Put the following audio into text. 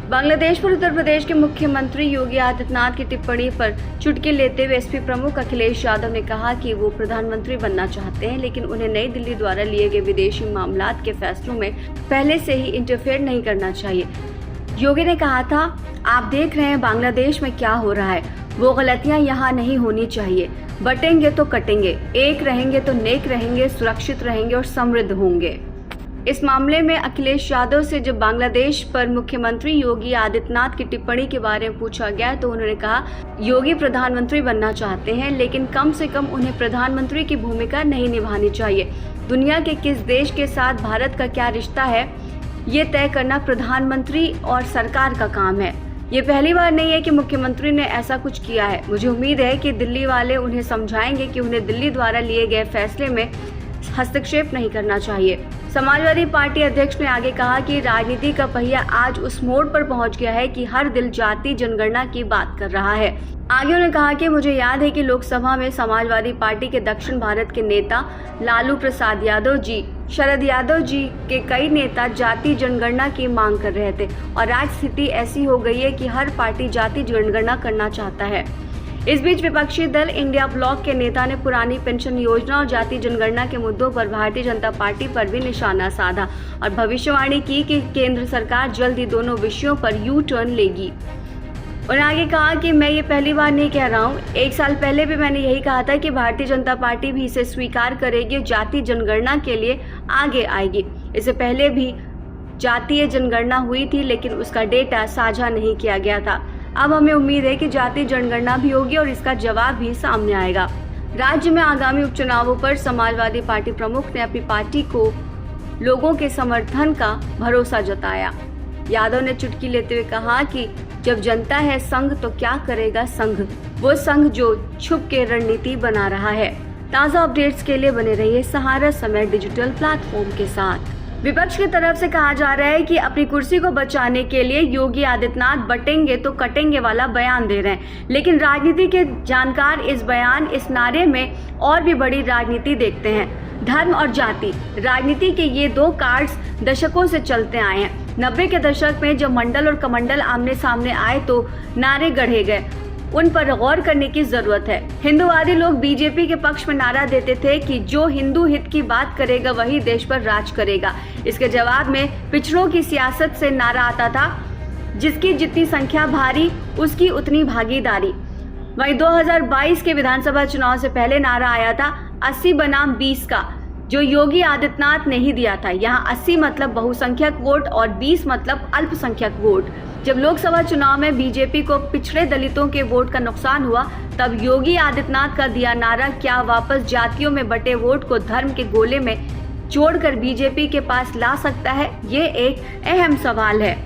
बांग्लादेश पर उत्तर प्रदेश के मुख्यमंत्री योगी आदित्यनाथ की टिप्पणी पर चुटकी लेते हुए एसपी प्रमुख अखिलेश यादव ने कहा कि वो प्रधानमंत्री बनना चाहते हैं, लेकिन उन्हें नई दिल्ली द्वारा लिए गए विदेशी मामलात के फैसलों में पहले से ही इंटरफेयर नहीं करना चाहिए। योगी ने कहा था, आप देख रहे हैं बांग्लादेश में क्या हो रहा है, वो गलतियां यहाँ नहीं होनी चाहिए। बटेंगे तो कटेंगे, एक रहेंगे तो नेक रहेंगे, सुरक्षित रहेंगे और समृद्ध होंगे। इस मामले में अखिलेश यादव से जब बांग्लादेश पर मुख्यमंत्री योगी आदित्यनाथ की टिप्पणी के बारे में पूछा गया तो उन्होंने कहा, योगी प्रधानमंत्री बनना चाहते हैं, लेकिन कम से कम उन्हें प्रधानमंत्री की भूमिका नहीं निभानी चाहिए। दुनिया के किस देश के साथ भारत का क्या रिश्ता है, ये तय करना प्रधानमंत्री और सरकार का काम है। ये पहली बार नहीं है कि मुख्यमंत्री ने ऐसा कुछ किया है। मुझे उम्मीद है कि दिल्ली वाले उन्हें समझाएंगे कि उन्हें दिल्ली द्वारा लिए गए फैसले में हस्तक्षेप नहीं करना चाहिए। समाजवादी पार्टी अध्यक्ष ने आगे कहा कि राजनीति का पहिया आज उस मोड़ पर पहुंच गया है कि हर दिल जाति जनगणना की बात कर रहा है। आगे उन्होंने कहा कि मुझे याद है कि लोकसभा में समाजवादी पार्टी के दक्षिण भारत के नेता लालू प्रसाद यादव जी, शरद यादव जी के कई नेता जाति जनगणना की मांग कर रहे थे और आज स्थिति ऐसी हो गई है कि हर पार्टी जाति जनगणना करना चाहता है। इस बीच विपक्षी दल इंडिया ब्लॉक के नेता ने पुरानी पेंशन योजना और जाति जनगणना के मुद्दों पर भारतीय जनता पार्टी पर भी निशाना साधा और भविष्यवाणी की कि केंद्र सरकार जल्द ही दोनों विषयों पर यू टर्न लेगी। उन्होंने आगे कहा कि मैं ये पहली बार नहीं कह रहा हूँ, 1 साल पहले भी मैंने यही कहा था कि भारतीय जनता पार्टी भी इसे स्वीकार करेगी और जाति जनगणना के लिए आगे आएगी। इससे पहले भी जातीय जनगणना हुई थी, लेकिन उसका डेटा साझा नहीं किया गया था। अब हमें उम्मीद है कि जाति जनगणना भी होगी और इसका जवाब भी सामने आएगा। राज्य में आगामी उपचुनावों पर समाजवादी पार्टी प्रमुख ने अपनी पार्टी को लोगों के समर्थन का भरोसा जताया। यादव ने चुटकी लेते हुए कहा कि जब जनता है संघ तो क्या करेगा संघ, वो संघ जो छुप के रणनीति बना रहा है। ताज़ा अपडेट्स के लिए बने रहिए सहारा समय डिजिटल प्लेटफॉर्म के साथ। विपक्ष की तरफ से कहा जा रहा है कि अपनी कुर्सी को बचाने के लिए योगी आदित्यनाथ बटेंगे तो कटेंगे वाला बयान दे रहे हैं, लेकिन राजनीति के जानकार इस नारे में और भी बड़ी राजनीति देखते हैं। धर्म और जाति राजनीति के ये 2 कार्ड्स दशकों से चलते आए हैं। 90 के दशक में जब मंडल और कमंडल आमने सामने आए तो नारे गढ़े गए, उन पर गौर करने की जरूरत है। हिंदूवादी लोग बीजेपी के पक्ष में नारा देते थे कि जो हिंदू हित की बात करेगा वही देश पर राज करेगा। इसके जवाब में पिछड़ों की सियासत से नारा आता था, जिसकी जितनी संख्या भारी उसकी उतनी भागीदारी। वहीं 2022 के विधानसभा चुनाव से पहले नारा आया था 80 बनाम 20 का, जो योगी आदित्यनाथ ने ही दिया था। यहाँ 80 मतलब बहुसंख्यक वोट और 20 मतलब अल्पसंख्यक वोट। जब लोकसभा चुनाव में बीजेपी को पिछड़े दलितों के वोट का नुकसान हुआ, तब योगी आदित्यनाथ का दिया नारा क्या वापस जातियों में बटे वोट को धर्म के गोले में जोड़कर बीजेपी के पास ला सकता है? ये एक अहम सवाल है।